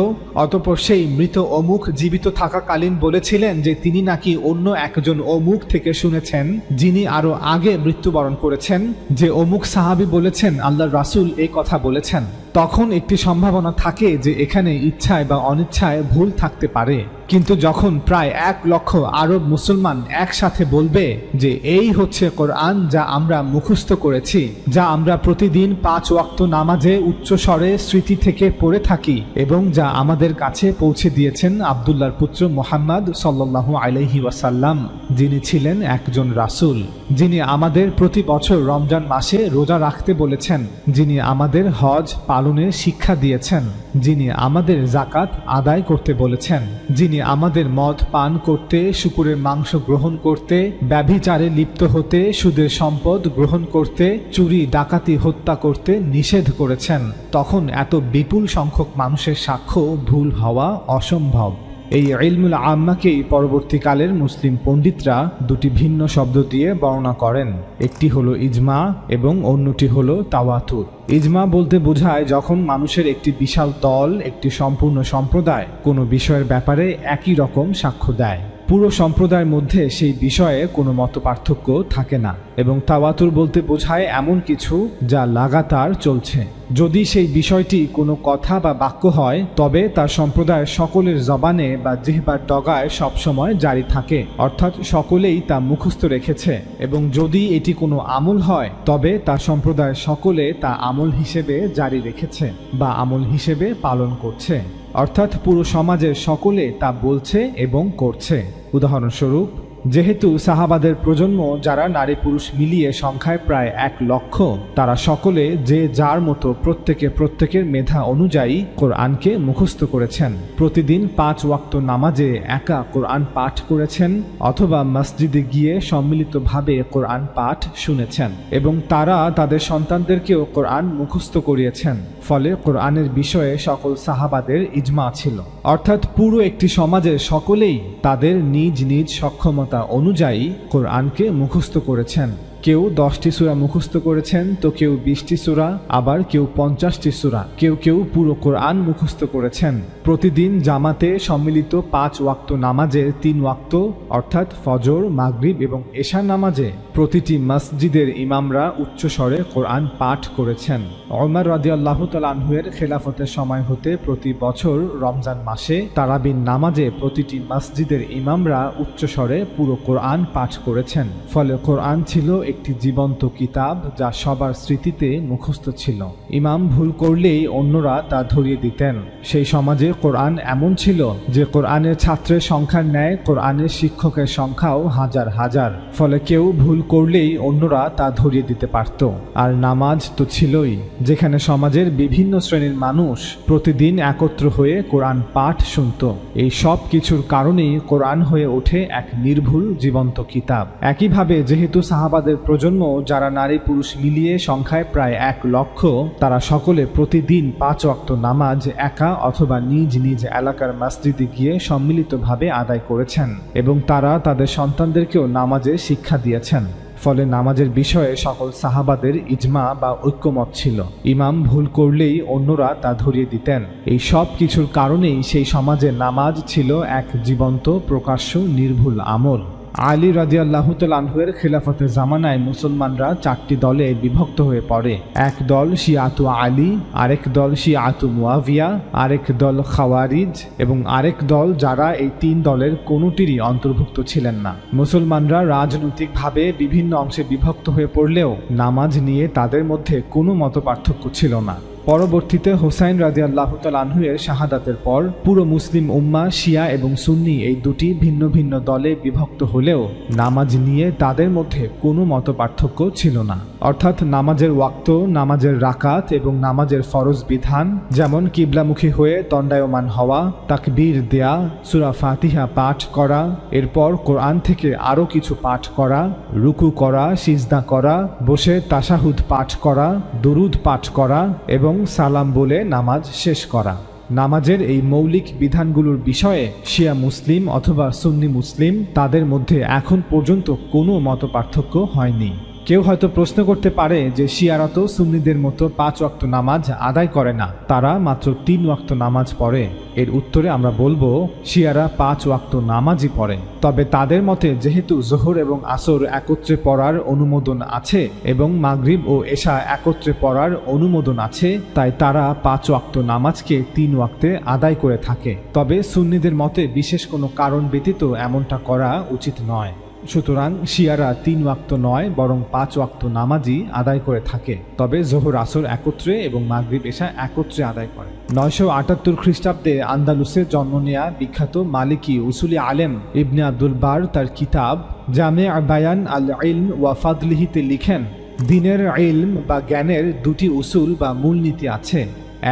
অতঃপর সেই মৃত অমুক জীবিত থাকাকালীন বলেছিলেন যে তিনি নাকি অন্য একজন অমুক থেকে শুনেছেন যিনি আরো আগে মৃত্যুবরণ করেছেন, যে অমুক সাহাবী বলেছেন আল্লাহর রাসূল এই কথা বলেছেন, তখন একটি সম্ভাবনা থাকে যে এখানে ইচ্ছায় বা অনিচ্ছায় ভুল থাকতে পারে। কিন্তু যখন প্রায় 1 লক্ষ আরব মুসলমান একসাথে বলবে যে এই হচ্ছে কোরআন যা আমরা মুখস্থ করেছি, যা আমরা প্রতিদিন 5 ওয়াক্ত নামাজে উচ্চ স্বরে স্মৃতি থেকে পড়ে থাকি এবং যা আমাদের কাছে পৌঁছে দিয়েছেন আব্দুল্লাহর পুত্র মুহাম্মদ সাল্লাল্লাহু আলাইহি ওয়াসাল্লাম, যিনি ছিলেন একজন রাসূল, যিনি আমাদের প্রতি বছর রমজান মাসে রোজা রাখতে বলেছেন, যিনি আমাদের হজ পালনের শিক্ষা দিয়েছেন, যিনি আমাদের যাকাত আদায় করতে বলেছেন, যিনি আমাদের মদ পান করতে, শূকরের মাংস গ্রহণ করতে, ব্যভিচারে লিপ্ত হতে, সুদের সম্পদ গ্রহণ করতে, চুরি ডাকাতি হত্যা করতে নিষেধ করেছেন, তখন এত বিপুল সংখ্যক মানুষের সাক্ষ্য ভুল হওয়া অসম্ভব। এই ইলমুল আম্মাকেই পরবর্তীকালের মুসলিম পণ্ডিতরা দুটি ভিন্ন শব্দ দিয়ে বর্ণনা করেন। একটি হলো ইজমা এবং অন্যটি হলো তাওয়াতুর। ইজমা বলতে বোঝায় যখন মানুষের একটি বিশাল দল, একটি সম্পূর্ণ সম্প্রদায় কোনো বিষয়ের ব্যাপারে একই রকম সাক্ষ্য দেয়, পুরো সম্প্রদায়ের মধ্যে সেই বিষয়ে কোনো মতপার্থক্য থাকে না। এবং তাওয়াতুর বলতে বোঝায় এমন কিছু যা লাগাতার চলছে। যদি সেই বিষয়টি কোনো কথা বা বাক্য হয় তবে তার সম্প্রদায়ের সকলের জবানে বা জিহ্বার ডগায় সবসময় জারি থাকে, অর্থাৎ সকলেই তা মুখস্থ রেখেছে। এবং যদি এটি কোনো আমল হয় তবে তার সম্প্রদায়ের সকলে তা আমল হিসেবে জারি রেখেছে বা আমল হিসেবে পালন করছে, অর্থাৎ পুরো সমাজের সকলে তা বলছে এবং করছে। উদাহরণস্বরূপ, যেহেতু সাহাবাদের প্রজন্ম যারা নারী পুরুষ মিলিয়ে সংখ্যায় প্রায় 1 লক্ষ, তারা সকলে যে যার মতো প্রত্যেকের মেধা অনুযায়ী কোরআনকে মুখস্থ করেছেন, প্রতিদিন 5 ওয়াক্ত নামাজে একা কোরআন পাঠ করেছেন অথবা মসজিদে গিয়ে সম্মিলিতভাবে কোরআন পাঠ শুনেছেন এবং তারা তাদের সন্তানদেরকেও কোরআন মুখস্থ করিয়েছেন। ফলে কোরআনের বিষয়ে সকল সাহাবাদের ইজমা ছিল, অর্থাৎ পুরো একটি সমাজের সকলেই তাদের নিজ নিজ সক্ষমতা অনুযায়ী কোরআনকে মুখস্থ করেছেন। কেউ 10টি সূরা মুখস্থ করেছেন, তো কেউ 20টি সূরা, আবার কেউ 50টি সূরা, কেউ পুরো কোরআন মুখস্থ করেছেন। প্রতিদিন জামাতে সম্মিলিত 5 ওয়াক্ত নামাজের 3 ওয়াক্ত অর্থাৎ ফজর, মাগরিব এবং এশা নামাজে প্রতিটি মসজিদের ইমামরা উচ্চস্বরে কোরআন পাঠ করেছেন। ওমর রাদিয়াল্লাহু তাআলা আনহু-এর খেলাফতের সময় হতে প্রতি বছর রমজান মাসে তারাবির নামাজে প্রতিটি মসজিদের ইমামরা উচ্চস্বরে পুরো কোরআন পাঠ করেছেন। ফলে কোরআন ছিল একটি জীবন্ত কিতাব যা সবার স্মৃতিতে মুখস্থ ছিল। ইমাম ভুল করলেই অন্যরা তা ধরিয়ে দিতেন। সেই সমাজে কোরআন এমন ছিল যে কোরআনের ছাত্রের সংখ্যার ন্যায় কোরআনের শিক্ষকের সংখ্যাও হাজার হাজার। ফলে কেউ ভুল করলেই অন্যরা তা ধরিয়ে দিতে পারত। আর নামাজ তো ছিলই, যেখানে সমাজের বিভিন্ন শ্রেণীর মানুষ প্রতিদিন একত্র হয়ে কোরআন পাঠ শুনত। এই সব কিছুর কারণেই কোরআন হয়ে ওঠে এক নির্ভুল জীবন্ত কিতাব। একইভাবে যেহেতু সাহাবাদের প্রজন্ম, যারা নারী পুরুষ মিলিয়ে সংখ্যায় প্রায় 1 লক্ষ, তারা সকলে প্রতিদিন 5 ওয়াক্ত নামাজ একা অথবা নিজ নিজ এলাকার মসজিদে গিয়ে সম্মিলিতভাবে আদায় করেছেন এবং তারা তাদের সন্তানদেরকেও নামাজে শিক্ষা দিয়েছেন। ফলে নামাজের বিষয়ে সকল সাহাবাদের ইজমা বা ঐক্যমত ছিল। ইমাম ভুল করলেই অন্যরা তা ধরিয়ে দিতেন। এই সব কিছুর কারণেই সেই সমাজে নামাজ ছিল এক জীবন্ত প্রকাশ্য নির্ভুল আমল। আলী রাদিয়াল্লাহু তাআলা আনহুর খিলাফতের জামানায় মুসলমানরা 4টি দলে বিভক্ত হয়ে পড়ে। এক দল শিয়াতু আলী, আরেক দল শিয়াতু মুয়াবিয়া, আরেক দল খাওয়ারিজ এবং আরেক দল যারা এই 3 দলের কোনোটিরই অন্তর্ভুক্ত ছিলেন না। মুসলমানরা রাজনৈতিকভাবে বিভিন্ন অংশে বিভক্ত হয়ে পড়লেও নামাজ নিয়ে তাদের মধ্যে কোনো মতপার্থক্য ছিল না। পরবর্তীতে হোসাইন রাদিয়াল্লাহু তাআলা আনহু এর শাহাদাতের পর পুরো মুসলিম উম্মাহ শিয়া এবং সুন্নি এই দুটি ভিন্ন ভিন্ন দলে বিভক্ত হলেও নামাজ নিয়ে তাদের মধ্যে কোনো মতপার্থক্য ছিল না। অর্থাৎ নামাজের ওয়াক্ত, নামাজের রাকাত এবং নামাজের ফরজ বিধান, যেমন কিবলামুখী হয়ে দণ্ডায়মান হওয়া, তাকবীর দেয়া, সূরা ফাতিহা পাঠ করা, এরপর কোরআন থেকে আরও কিছু পাঠ করা, রুকু করা, সিজদা করা, বসে তাশাহুদ পাঠ করা, দুরুদ পাঠ করা এবং সালাম বলে নামাজ শেষ করা। নামাজের এই মৌলিক বিধানগুলোর বিষয়ে শিয়া মুসলিম অথবা সুন্নি মুসলিম তাদের মধ্যে এখন পর্যন্ত কোনো মতপার্থক্য হয়নি। কেউ হয়তো প্রশ্ন করতে পারে যে শিয়ারা তো সুন্নিদের মতো 5 ওয়াক্ত নামাজ আদায় করে না, তারা মাত্র 3 ওয়াক্ত নামাজ পড়ে। এর উত্তরে আমরা বলবো, শিয়ারা 5 ওয়াক্ত নামাজই পড়ে। তবে তাদের মতে যেহেতু জোহর এবং আসর একত্রে পড়ার অনুমোদন আছে এবং মাগরিব ও এশা একত্রে পড়ার অনুমোদন আছে, তাই তারা 5 ওয়াক্ত নামাজকে 3 ওয়াক্তে আদায় করে থাকে। তবে সুন্নিদের মতে বিশেষ কোনো কারণ ব্যতীত এমনটা করা উচিত নয়। সুতরাং শিয়ারা 3 ওয়াক্ত নয় বরং 5 ওয়াক্ত নামাজই আদায় করে থাকে। তবে জোহর আসর একত্রে এবং মাগরিব এশা একত্রে আদায় করে। 978 খ্রিস্টাব্দে আন্দালুসে জন্ম নেয়া বিখ্যাত মালিকি উসুলি আলেম ইবনে আব্দুল বার তার কিতাব জামে বায়ান আল ইলম ওয়া ফাদলিহিতে লিখেন, দিনের ইলম বা জ্ঞানের 2টি উসুল বা মূলনীতি আছে।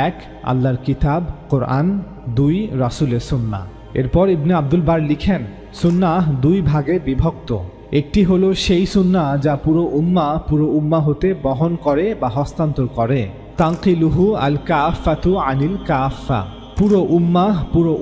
1 আল্লাহর কিতাব কোরআন, 2 রাসূলের সুন্নাহ। এরপর ইবনে আব্দুল বার লিখেন, সুন্নাহ 2 ভাগে বিভক্ত। একটি হলো সেই সুন্নাহ যা পুরো উম্মাহ হতে বহন করে বা হস্তান্তর করে, তানকিলুহু আল কাফাতু আনিল কাফা, পুরো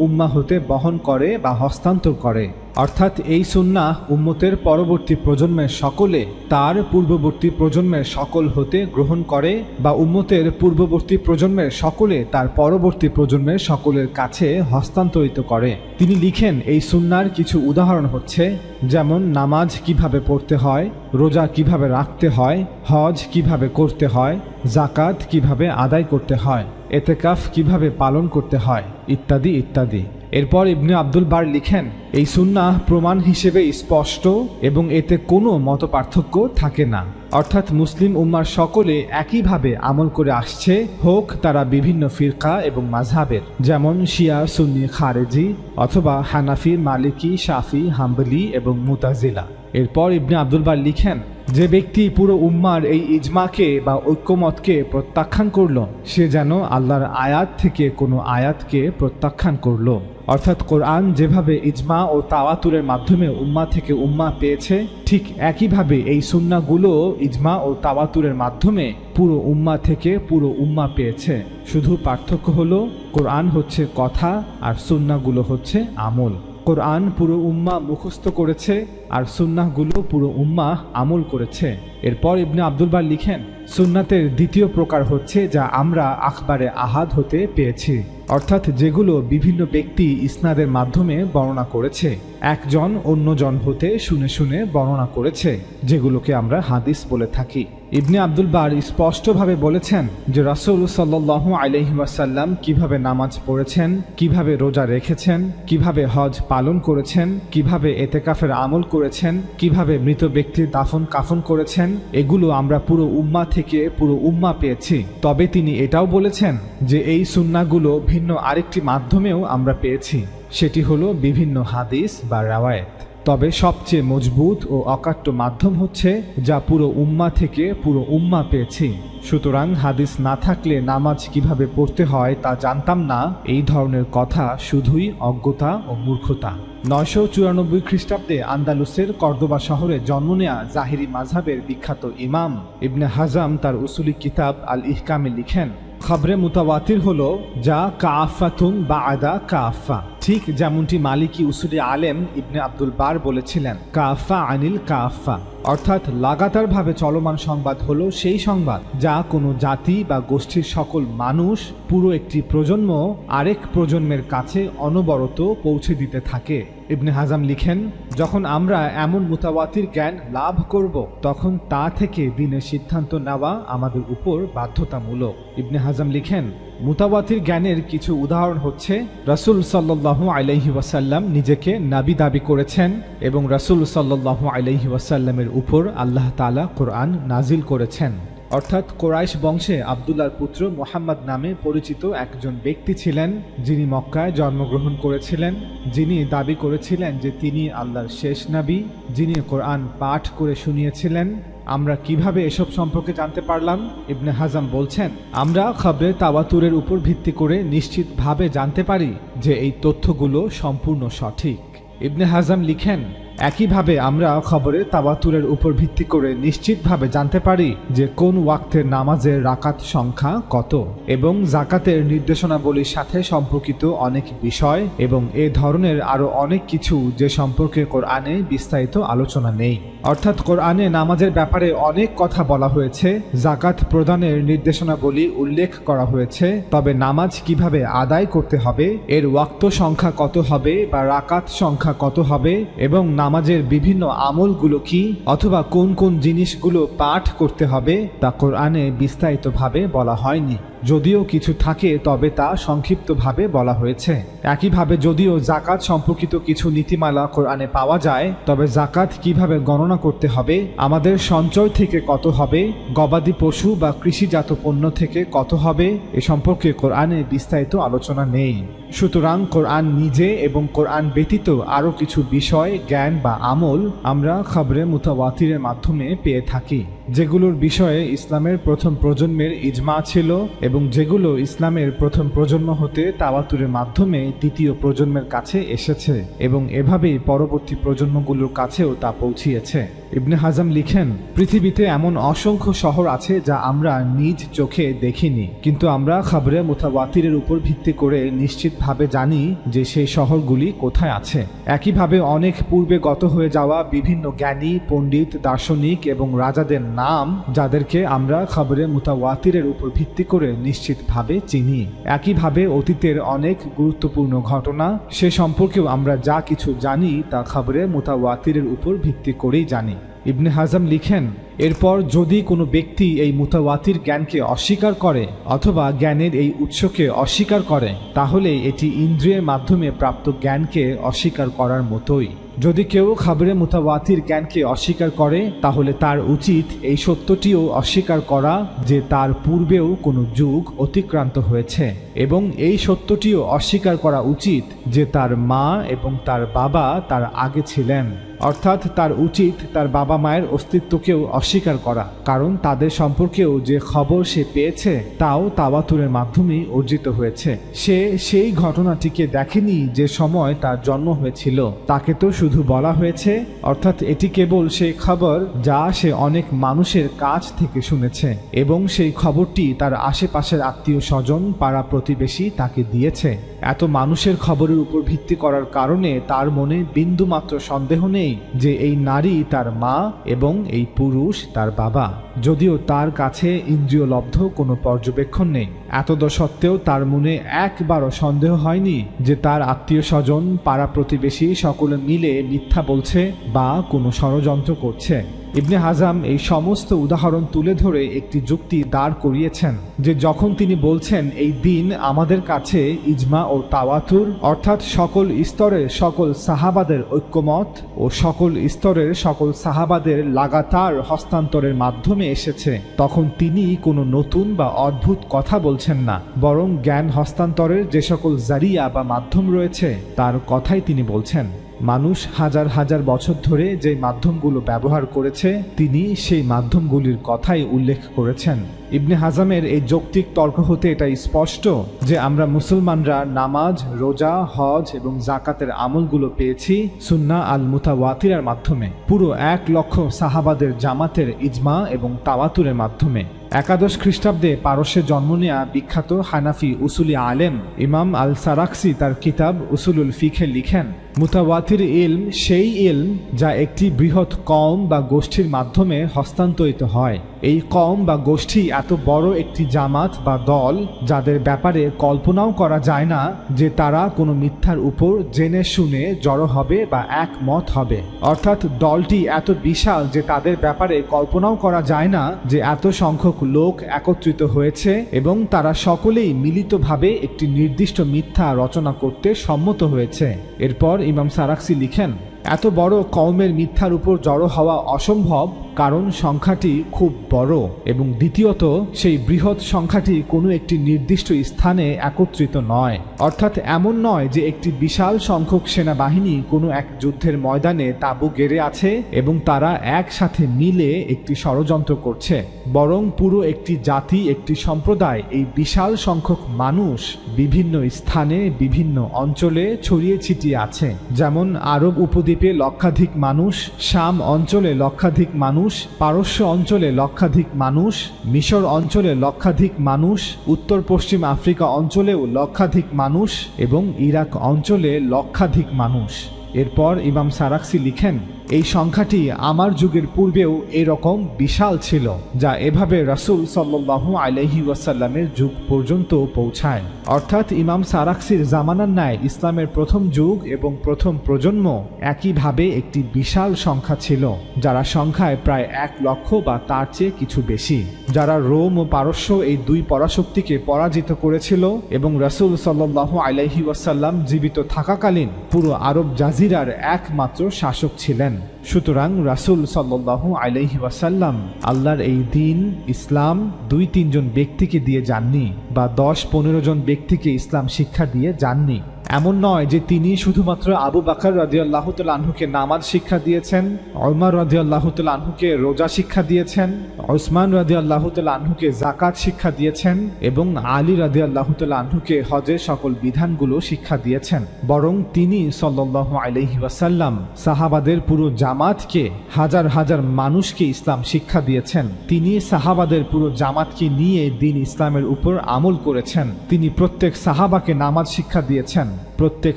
উম্মাহ হতে বহন করে বা হস্তান্তর করে। অর্থাৎ এই সুন্নাহ উম্মতের পরবর্তী প্রজন্মের সকলে তার পূর্ববর্তী প্রজন্মের সকল হতে গ্রহণ করে বা উম্মতের পূর্ববর্তী প্রজন্মের সকলে তার পরবর্তী প্রজন্মের সকলের কাছে হস্তান্তরিত করে। তিনি লিখেন, এই সুন্নাহর কিছু উদাহরণ হচ্ছে, যেমন নামাজ কিভাবে পড়তে হয়, রোজা কিভাবে রাখতে হয়, হজ কিভাবে করতে হয়, যাকাত কিভাবে আদায় করতে হয়, এতেকাফ কিভাবে পালন করতে হয়, ইত্যাদি ইত্যাদি। এরপর ইবনে আব্দুল বার লিখেন, এই সুন্নাহ প্রমাণ হিসেবে স্পষ্ট এবং এতে কোনো মতপার্থক্য থাকে না। অর্থাৎ মুসলিম উম্মার সকলে একইভাবে আমল করে আসছে, হোক তারা বিভিন্ন ফিরকা এবং মাযহাবের, যেমন শিয়া, সুন্নি, খারেজি অথবা হানাফি, মালিকি, শাফি, হাম্বলি এবং মুতাজিলা। এরপর ইবনে আব্দুল বার লিখেন, যে ব্যক্তি পুরো উম্মার এই ইজমাকে বা ঐক্যমতকে প্রত্যাখ্যান করল, সে যেন আল্লাহর আয়াত থেকে কোনো আয়াতকে প্রত্যাখ্যান করল। অর্থাৎ কোরআন যেভাবে ইজমা ও তাওয়াতুরের মাধ্যমে উম্মাহ থেকে উম্মাহ পেয়েছে, ঠিক একইভাবে এই সুন্নাহগুলো ইজমা ও তাওয়াতুরের মাধ্যমে পুরো উম্মাহ থেকে পুরো উম্মাহ পেয়েছে। শুধু পার্থক্য হলো কোরআন হচ্ছে কথা আর সুন্নাহগুলো হচ্ছে আমল। কোরআন পুরো উম্মাহ মুখস্থ করেছে আর সুন্নাহগুলো পুরো উম্মাহ আমল করেছে। এরপর ইবনে আব্দুল বার লিখেন, সুন্নাতের দ্বিতীয় প্রকার হচ্ছে যা আমরা আখবারে আহাদ হতে পেয়েছি। অর্থাৎ যেগুলো বিভিন্ন ব্যক্তি ইসনাদের মাধ্যমে বর্ণনা করেছে, একজন অন্যজন হতে শুনে শুনে বর্ণনা করেছে, যেগুলোকে আমরা হাদিস বলে থাকি। ইবনে আব্দুল বার স্পষ্টভাবে বলেছেন যে রাসূল সাল্লাল্লাহু আলাইহি ওয়াসাল্লাম কিভাবে নামাজ পড়েছেন, কিভাবে রোজা রেখেছেন, কিভাবে হজ পালন করেছেন, কিভাবে এতেকাফের আমল করেছেন, কিভাবে মৃত ব্যক্তির দাফন কাফন করেছেন, এগুলো আমরা পুরো উম্মাহ থেকে পুরো উম্মাহ পেয়েছি। তবে তিনি এটাও বলেছেন যে এই সুন্নাহগুলো ভিন্ন আরেকটি মাধ্যমেও আমরা পেয়েছি, সেটি হলো বিভিন্ন হাদিস বা রাওয়ায়াত। তবে সবচেয়ে মজবুত ও অকাট্য মাধ্যম হচ্ছে যা পুরো উম্মাহ থেকে পুরো উম্মাহ পেয়েছি। সুতরাং হাদিস না থাকলে নামাজ কিভাবে পড়তে হয় তা জানতাম না, এই ধরনের কথা শুধুই অজ্ঞতা ও মূর্খতা। 994 খ্রিস্টাব্দে আন্দালুসের কর্দোবা শহরে জন্ম নেয়া জাহিরি মাযহাবের বিখ্যাত ইমাম ইবনে হাজাম তার উসুলি কিতাব আল ইহকামে লিখেন, খবরে মুতাওয়াতির হলো যা কাফাতুন বা'দা কাফা, ঠিক যেমনটি মালিকি উসুলি আলেম ইবনে আব্দুল বার বলেছিলেন, কাফা আনিল কাফা, অর্থাৎ লাগাতারভাবে চলমান সংবাদ হলো সেই সংবাদ যা কোনো জাতি বা গোষ্ঠীর সকল মানুষ পুরো একটি প্রজন্ম আরেক প্রজন্মের কাছে অনবরত পৌঁছে দিতে থাকে। ইবনে হাজাম লিখেন, যখন আমরা এমন মুতাওয়াতির জ্ঞান লাভ করব তখন তা থেকে দিনের সিদ্ধান্ত নেওয়া আমাদের উপর বাধ্যতামূলক। ইবনে হাজাম লিখেন, মুতাওয়াতির জ্ঞানের কিছু উদাহরণ হচ্ছে রাসূল সাল্লাল্লাহু আলাইহি ওয়াসাল্লাম নিজেকে নবী দাবি করেছেন এবং রাসূল সাল্লাল্লাহু আলাইহি ওয়াসাল্লামের উপর আল্লাহ তাআলা কোরআন নাজিল করেছেন। অর্থাৎ কোরাইশ বংশে আব্দুল্লাহর পুত্র মুহাম্মদ নামে পরিচিত একজন ব্যক্তি ছিলেন, যিনি মক্কায় জন্মগ্রহণ করেছিলেন, যিনি দাবি করেছিলেন যে তিনি আল্লাহর শেষ নবী, যিনি কোরআন পাঠ করে শুনিয়েছিলেন। আমরা কিভাবে এসব সম্পর্কে জানতে পারলাম? ইবনে হাজাম বলছেন, আমরা খবরে তাওয়াতুরের উপর ভিত্তি করে নিশ্চিতভাবে জানতে পারি যে এই তথ্যগুলো সম্পূর্ণ সঠিক। ইবনে হাজাম লিখেন, একইভাবে আমরা খবরে তাওয়াতুরের উপর ভিত্তি করে নিশ্চিতভাবে জানতে পারি যে কোন ওয়াক্তের নামাজের রাকাত সংখ্যা কত, এবং জাকাতের নির্দেশনাবলীর সাথে সম্পর্কিত অনেক বিষয় এবং এ ধরনের আরও অনেক কিছু যে সম্পর্কে কোরআনে বিস্তারিত আলোচনা নেই। অর্থাৎ কোরআনে নামাজের ব্যাপারে অনেক কথা বলা হয়েছে, জাকাত প্রদানের নির্দেশনাবলী উল্লেখ করা হয়েছে, তবে নামাজ কিভাবে আদায় করতে হবে, এর ওয়াক্ত সংখ্যা কত হবে বা রাকাত সংখ্যা কত হবে, এবং নামাজের বিভিন্ন আমলগুলো কি অথবা কোন কোন জিনিসগুলো পাঠ করতে হবে তা কোরআনে বিস্তারিতভাবে বলা হয়নি। যদিও কিছু থাকে তবে তা সংক্ষিপ্তভাবে বলা হয়েছে। একইভাবে যদিও জাকাত সম্পর্কিত কিছু নীতিমালা কোরআনে পাওয়া যায়, তবে জাকাত কিভাবে গণনা করতে হবে, আমাদের সঞ্চয় থেকে কত হবে, গবাদি পশু বা কৃষিজাত পণ্য থেকে কত হবে, এ সম্পর্কে কোরআনে বিস্তারিত আলোচনা নেই। সুতরাং কোরআন নিজে এবং কোরআন ব্যতীত আরও কিছু বিষয়, জ্ঞান বা আমল আমরা খবরে মুতাওয়াতিরের মাধ্যমে পেয়ে থাকি, যেগুলোর বিষয়ে ইসলামের প্রথম প্রজন্মের ইজমা ছিল এবং যেগুলো ইসলামের প্রথম প্রজন্ম হতে তাওয়াতুরের মাধ্যমে দ্বিতীয় প্রজন্মের কাছে এসেছে এবং এভাবেই পরবর্তী প্রজন্মগুলোর কাছেও তা পৌঁছিয়েছে। ইবনে হাজাম লিখেন, পৃথিবীতে এমন অসংখ্য শহর আছে যা আমরা নিজ চোখে দেখিনি, কিন্তু আমরা খবরে মুতাওয়াতিরের উপর ভিত্তি করে নিশ্চিতভাবে জানি যে সেই শহরগুলি কোথায় আছে। একইভাবে অনেক পূর্বে গত হয়ে যাওয়া বিভিন্ন জ্ঞানী, পণ্ডিত, দার্শনিক এবং রাজাদের নাম, যাদেরকে আমরা খবরে মুতাওয়াতিরের উপর ভিত্তি করে নিশ্চিতভাবে চিনি। একইভাবে অতীতের অনেক গুরুত্বপূর্ণ ঘটনা, সে সম্পর্কেও আমরা যা কিছু জানি তা খবরে মুতাওয়াতিরের উপর ভিত্তি করেই জানি। ইবনে হাজাম লিখেন, এরপর যদি কোনো ব্যক্তি এই মুতাওয়াতির জ্ঞানকে অস্বীকার করে অথবা জ্ঞানের এই উৎসকে অস্বীকার করে, তাহলে এটি ইন্দ্রিয়ের মাধ্যমে প্রাপ্ত জ্ঞানকে অস্বীকার করার মতোই। যদি কেউ খবরে মুতাওয়াতির জ্ঞানকে অস্বীকার করে, তাহলে তার উচিত এই সত্যটিও অস্বীকার করা যে তার পূর্বেও কোনো যুগ অতিক্রান্ত হয়েছে, এবং এই সত্যটিও অস্বীকার করা উচিত যে তার মা এবং তার বাবা তার আগে ছিলেন। অর্থাৎ তার উচিত তার বাবা মায়ের অস্তিত্বকেও অস্বীকার করা, কারণ তাদের সম্পর্কেও যে খবর সে পেয়েছে তাও তাওয়াতুরের মাধ্যমেই অর্জিত হয়েছে। সে সেই ঘটনাটিকে দেখেনি যে সময় তার জন্ম হয়েছিল, তাকে তো শুধু শুধু বলা হয়েছে, অর্থাৎ এটি কেবল সেই খবর যা সে অনেক মানুষের কাছ থেকে শুনেছে এবং সেই খবরটি তার আশেপাশের আত্মীয় স্বজন পাড়া প্রতিবেশী তাকে দিয়েছে। এত মানুষের খবরের উপর ভিত্তি করার কারণে তার মনে বিন্দুমাত্র সন্দেহ নেই যে এই নারী তার মা এবং এই পুরুষ তার বাবা, যদিও তার কাছে ইন্দ্রিয়লব্ধ কোনো পর্যবেক্ষণ নেই। এতদ সত্ত্বেও তার মনে একবারও সন্দেহ হয়নি যে তার আত্মীয় স্বজন পাড়া প্রতিবেশী সকলে মিলে মিথ্যা বলছে বা কোনো ষড়যন্ত্র করছে। ইবনে হাজাম এই সমস্ত উদাহরণ তুলে ধরে একটি যুক্তি দাঁড় করিয়েছেন যে যখন তিনি বলছেন এই দিন আমাদের কাছে ইজমা ও তাওয়াতুর অর্থাৎ সকল স্তরের সকল সাহাবাদের ঐক্যমত ও সকল স্তরের সকল সাহাবাদের লাগাতার হস্তান্তরের মাধ্যমে এসেছে, তখন তিনি কোনো নতুন বা অদ্ভুত কথা বলছেন না, বরং জ্ঞান হস্তান্তরের যে সকল জারিয়া বা মাধ্যম রয়েছে তার কথাই তিনি বলছেন। মানুষ হাজার হাজার বছর ধরে যে মাধ্যমগুলো ব্যবহার করেছে তিনি সেই মাধ্যমগুলির কথাই উল্লেখ করেছেন। ইবনে হাজামের এই যৌক্তিক তর্ক হতে এটা স্পষ্ট যে আমরা মুসলমানরা নামাজ, রোজা, হজ এবং জাকাতের আমলগুলো পেয়েছি সুন্নাহ আল মুতাওয়াতিরের মাধ্যমে, পুরো 1 লক্ষ সাহাবাদের জামাতের ইজমা এবং তাওয়াতুরের মাধ্যমে। একাদশ খ্রিস্টাব্দে পারস্যে জন্ম নেয়া বিখ্যাত হানাফি উসুলি আলেম ইমাম আল সারাক্সি তার কিতাব উসুলুল ফিখে লিখেন, মুতাওয়াতির ইলম সেই ইলম যা একটি বৃহৎ কওম বা গোষ্ঠীর মাধ্যমে হস্তান্তরিত হয়। এই কওম বা গোষ্ঠী এত বড় একটি জামাত বা দল যাদের ব্যাপারে কল্পনাও করা যায় না যে তারা কোনো মিথ্যার উপর জেনে শুনে জড়ো হবে বা একমত হবে, অর্থাৎ দলটি এত বিশাল যে তাদের ব্যাপারে কল্পনাও করা যায় না যে এত সংখ্যক লোক একত্রিত হয়েছে এবং তারা সকলেই মিলিতভাবে একটি নির্দিষ্ট মিথ্যা রচনা করতে সম্মত হয়েছে। এরপর ইমাম সারাক্সি লিখেন, এত বড় কওমের মিথ্যার উপর জড়ো হওয়া অসম্ভব, কারণ সংখ্যাটি খুব বড় এবং দ্বিতীয়ত সেই বৃহৎ সংখ্যাটি কোনো একটি নির্দিষ্ট স্থানে একত্রিত নয়, অর্থাৎ এমন নয় যে একটি বিশাল সংখ্যক সেনাবাহিনী কোনো এক যুদ্ধের ময়দানে তাঁবু গেড়ে আছে এবং তারা একসাথে মিলে একটি ষড়যন্ত্র করছে, বরং পুরো একটি জাতি, একটি সম্প্রদায়, এই বিশাল সংখ্যক মানুষ বিভিন্ন স্থানে বিভিন্ন অঞ্চলে ছড়িয়ে ছিটিয়ে আছে। যেমন আরব উপদ্বীপে লক্ষাধিক মানুষ, শাম অঞ্চলে লক্ষাধিক মানুষ, পারস্য অঞ্চলে লক্ষাধিক মানুষ, মিশর অঞ্চলে লক্ষাধিক মানুষ, উত্তর পশ্চিম আফ্রিকা অঞ্চলেও লক্ষাধিক মানুষ এবং ইরাক অঞ্চলে লক্ষাধিক মানুষ। এরপর ইমাম সারাক্সি লিখেন, এই সংখ্যাটি আমার যুগের পূর্বেও এরকম বিশাল ছিল, যা এভাবে রাসূল সাল্লাল্লাহু আলাইহি ওয়াসাল্লামের যুগ পর্যন্ত পৌঁছায়। অর্থাৎ ইমাম সারাক্সির জামানার ন্যায় ইসলামের প্রথম যুগ এবং প্রথম প্রজন্ম একইভাবে একটি বিশাল সংখ্যা ছিল, যারা সংখ্যায় প্রায় 1 লক্ষ বা তার চেয়ে কিছু বেশি, যারা রোম ও পারস্য এই দুই পরাশক্তিকে পরাজিত করেছিল এবং রাসূল সাল্লাল্লাহু আলাইহি ওয়াসাল্লাম জীবিত থাকাকালীন পুরো আরব জাজিরার একমাত্র শাসক ছিলেন। সুতরাং রাসূল সাল্লাল্লাহু আলাইহি ওয়াসাল্লাম আল্লাহর এই দ্বীন ইসলাম 2-3 জন ব্যক্তিকে দিয়ে যাননি বা 10-15 জন ব্যক্তিকে ইসলাম শিক্ষা দিয়ে যাননি। এমন নয় যে তিনি শুধুমাত্র আবু বকর রাদিয়াল্লাহু তাআলা আনহুকে নামাজ শিক্ষা দিয়েছেন, ওমর রাদিয়াল্লাহু তাআলা আনহুকে রোজা শিক্ষা দিয়েছেন, উসমান রাদিয়াল্লাহু তাআলা আনহুকে যাকাত শিক্ষা দিয়েছেন এবং আলী রাদিয়াল্লাহু তাআলা আনহুকে হজের সকল বিধানগুলো শিক্ষা দিয়েছেন, বরং তিনি সাল্লাল্লাহু আলাইহি ওয়াসাল্লাম সাহাবাদের পুরো জামাতকে, হাজার হাজার মানুষকে ইসলাম শিক্ষা দিয়েছেন। তিনি সাহাবাদের পুরো জামাতকে নিয়ে দ্বীন ইসলামের উপর আমল করেছেন। তিনি প্রত্যেক সাহাবাকে নামাজ শিক্ষা দিয়েছেন, প্রত্যেক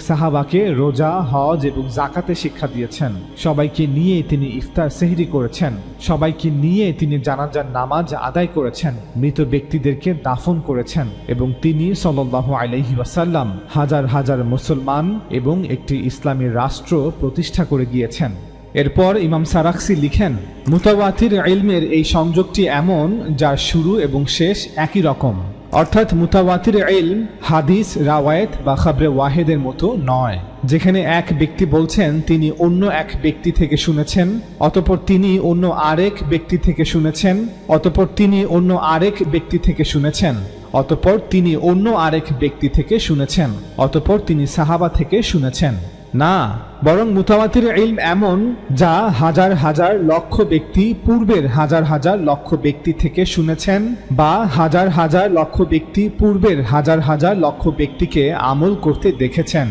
সাহাবাকে রোজা, হজ এবং যাকাতে শিক্ষা দিয়েছেন, সবাইকে নিয়ে তিনি ইফতার সেহরি করেছেন, সবাইকে নিয়ে তিনি জানাজার নামাজ আদায় করেছেন, মৃত ব্যক্তিদেরকে দাফন করেছেন এবং তিনি সাল্লাল্লাহু আলাইহি ওয়াসাল্লাম হাজার হাজার মুসলমান এবং একটি ইসলামী রাষ্ট্র প্রতিষ্ঠা করে গিয়েছেন। এরপর ইমাম সারাক্সি লিখেন, মুতাওয়াতির ইলমের এই সংযোগটি এমন যার শুরু এবং শেষ একই রকম, অর্থাৎ মুতাওয়াতির ইলম হাদিস, রাওয়ায়েত বা খবরে ওয়াহিদের মতো নয়, যেখানে এক ব্যক্তি বলছেন তিনি অন্য এক ব্যক্তি থেকে শুনেছেন, অতঃপর তিনি অন্য আরেক ব্যক্তি থেকে শুনেছেন, অতঃপর তিনি অন্য আরেক ব্যক্তি থেকে শুনেছেন, অতঃপর তিনি অন্য আরেক ব্যক্তি থেকে শুনেছেন, অতঃপর তিনি সাহাবা থেকে শুনেছেন। না, বরং মুতাওয়াতির ইলম এমন যা হাজার হাজার লক্ষ ব্যক্তি পূর্বের হাজার হাজার লক্ষ ব্যক্তি থেকে শুনেছেন বা হাজার হাজার লক্ষ ব্যক্তি পূর্বের হাজার হাজার লক্ষ ব্যক্তিকে আমল করতে দেখেছেন।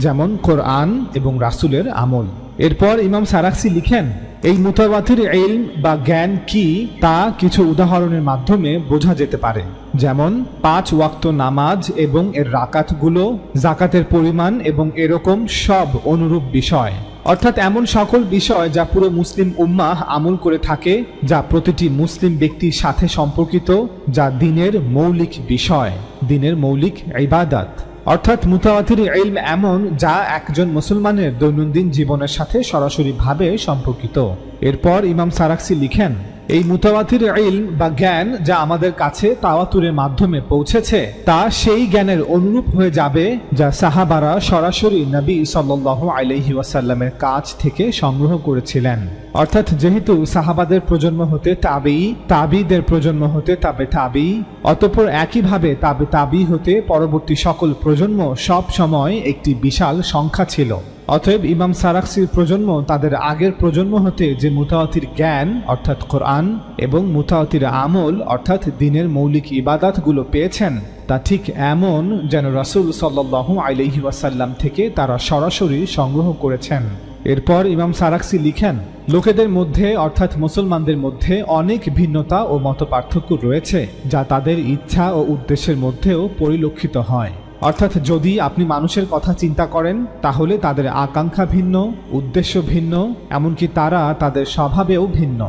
যেমন কোরআন এবং রাসূলের আমল। এরপর ইমাম সারাক্সি লিখেন, এই মুতাওয়াতির ইলম বা জ্ঞান কি তা কিছু উদাহরণের মাধ্যমে বোঝা যেতে পারে, যেমন 5 ওয়াক্ত নামাজ এবং এর রাকাতগুলো, যাকাতের পরিমাণ এবং এরকম সব অনুরূপ বিষয়, অর্থাৎ এমন সকল বিষয় যা পুরো মুসলিম উম্মাহ আমল করে থাকে, যা প্রতিটি মুসলিম ব্যক্তির সাথে সম্পর্কিত, যা দ্বীনের মৌলিক বিষয়, দ্বীনের মৌলিক ইবাদত। অর্থাৎ মুতাওয়াতির ইলম এমন যা একজন মুসলমানের দৈনন্দিন জীবনের সাথে সরাসরিভাবে সম্পর্কিত। এরপর ইমাম সারাক্সি লিখেন, এই মুতাওয়াতির ইলম বা জ্ঞান যা আমাদের কাছে তাওয়াতুরের মাধ্যমে পৌঁছেছে তা সেই জ্ঞানের অনুরূপ হয়ে যাবে যা সাহাবারা সরাসরি নবী সাল্লাল্লাহু আলাইহি ওয়াসাল্লামের কাছ থেকে সংগ্রহ করেছিলেন। অর্থাৎ যেহেতু সাহাবাদের প্রজন্ম হতে তাবেঈ, তাবেঈদের প্রজন্ম হতে তাবে তাবেঈ, অতঃপর একইভাবে তাবে তাবেঈ হতে পরবর্তী সকল প্রজন্ম সব সময় একটি বিশাল সংখ্যা ছিল। অতএব ইমাম সারাক্সির প্রজন্ম তাদের আগের প্রজন্ম হতে যে মুতাওয়াতির জ্ঞান অর্থাৎ কোরআন এবং মুতাওয়াতির আমল অর্থাৎ দ্বীনের মৌলিক ইবাদতগুলো পেয়েছেন, তা ঠিক এমন যেন রাসূল সাল্লাল্লাহু আলাইহি ওয়াসাল্লাম থেকে তারা সরাসরি সংগ্রহ করেছেন। এরপর ইমাম সারাক্সি লিখেন, লোকেদের মধ্যে অর্থাৎ মুসলমানদের মধ্যে অনেক ভিন্নতা ও মতপার্থক্য রয়েছে, যা তাদের ইচ্ছা ও উদ্দেশ্যের মধ্যেও পরিলক্ষিত হয়। অর্থাৎ যদি আপনি মানুষের কথা চিন্তা করেন তাহলে তাদের আকাঙ্ক্ষা ভিন্ন, উদ্দেশ্য ভিন্ন, এমনকি তারা তাদের স্বভাবেও ভিন্ন।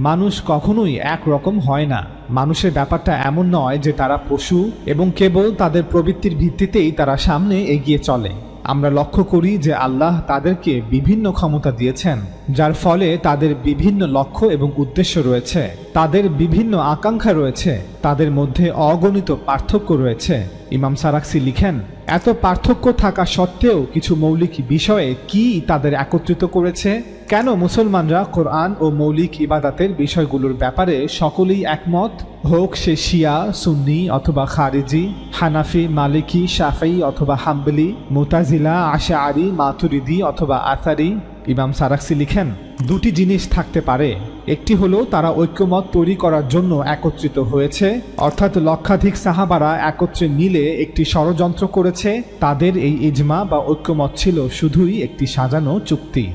মানুষ কখনোই একরকম হয় না। মানুষের ব্যাপারটা এমন নয় যে তারা পশু এবং কেবল তাদের প্রবৃত্তির ভিত্তিতেই তারা সামনে এগিয়ে চলে। আমরা লক্ষ্য করি যে আল্লাহ তাদেরকে বিভিন্ন ক্ষমতা দিয়েছেন, যার ফলে তাদের বিভিন্ন লক্ষ্য এবং উদ্দেশ্য রয়েছে, তাদের বিভিন্ন আকাঙ্ক্ষা রয়েছে, তাদের মধ্যে অগণিত পার্থক্য রয়েছে। ইমাম সারাক্সি লিখেন, এত পার্থক্য থাকা সত্ত্বেও কিছু মৌলিক বিষয়ে কি তাদের একত্রিত করেছে? কেন মুসলমানরা কোরআন ও মৌলিক ইবাদতের বিষয়গুলোর ব্যাপারে সকলেই একমত, হোক সে শিয়া, সুন্নি অথবা খারিজি, হানাফি, মালিকি, শাফেঈ অথবা হাম্বলি, মুতাজিলা, আশআরী, মাতুরিদি অথবা আথারি? ইমাম সারাক্সি লিখেন, দুটি জিনিস থাকতে পারে। একটি হলো তারা ঐক্যমত তৈরি করার জন্য একত্রিত হয়েছে, অর্থাৎ লক্ষাধিক সাহাবারা একত্রে মিলে একটি ষড়যন্ত্র করেছে। তাদের এই ইজমা বা ঐক্যমত ছিল শুধুই একটি সাজানো চুক্তি।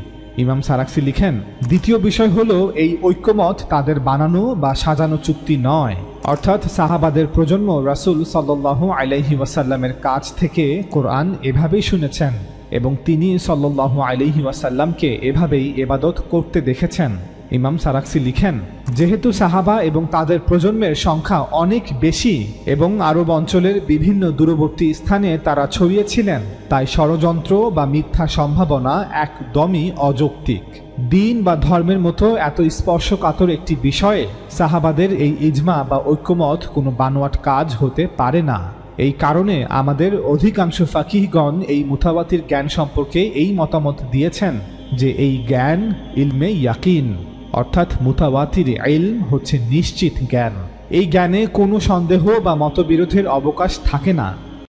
ইমাম সারাক্সি লিখেন, দ্বিতীয় বিষয় হলো এই ঐক্যমত তাদের বানানো বা সাজানো চুক্তি নয়, অর্থাৎ সাহাবাদের প্রজন্ম রাসূল সাল্লাল্লাহু আলাইহি ওয়াসাল্লামের কাছ থেকে কোরআন এভাবেই শুনেছেন এবং তিনি সাল্লাল্লাহু আলাইহি ওয়াসাল্লামকে এভাবেই ইবাদত করতে দেখেছেন। ইমাম সারাক্সি লিখেন, যেহেতু সাহাবা এবং তাদের প্রজন্মের সংখ্যা অনেক বেশি এবং আরব অঞ্চলের বিভিন্ন দূরবর্তী স্থানে তারা ছড়িয়েছিলেন, তাই ষড়যন্ত্র বা মিথ্যা সম্ভাবনা একদমই অযৌক্তিক। দ্বীন বা ধর্মের মতো এত স্পর্শকাতর একটি বিষয়ে সাহাবাদের এই ইজমা বা ঐক্যমত কোনো বানোয়াট কাজ হতে পারে না। এই কারণে আমাদের অধিকাংশ ফাকিহগণ এই মুতাওয়াতির জ্ঞান সম্পর্কে এই মতামত দিয়েছেন যে এই জ্ঞান ইলমে ইয়াকিন, অর্থাৎ মুতাওয়াতির ইলম হচ্ছে নিশ্চিত জ্ঞান। এই জ্ঞানে কোনো সন্দেহ বা মতবিরোধের অবকাশ থাকে না।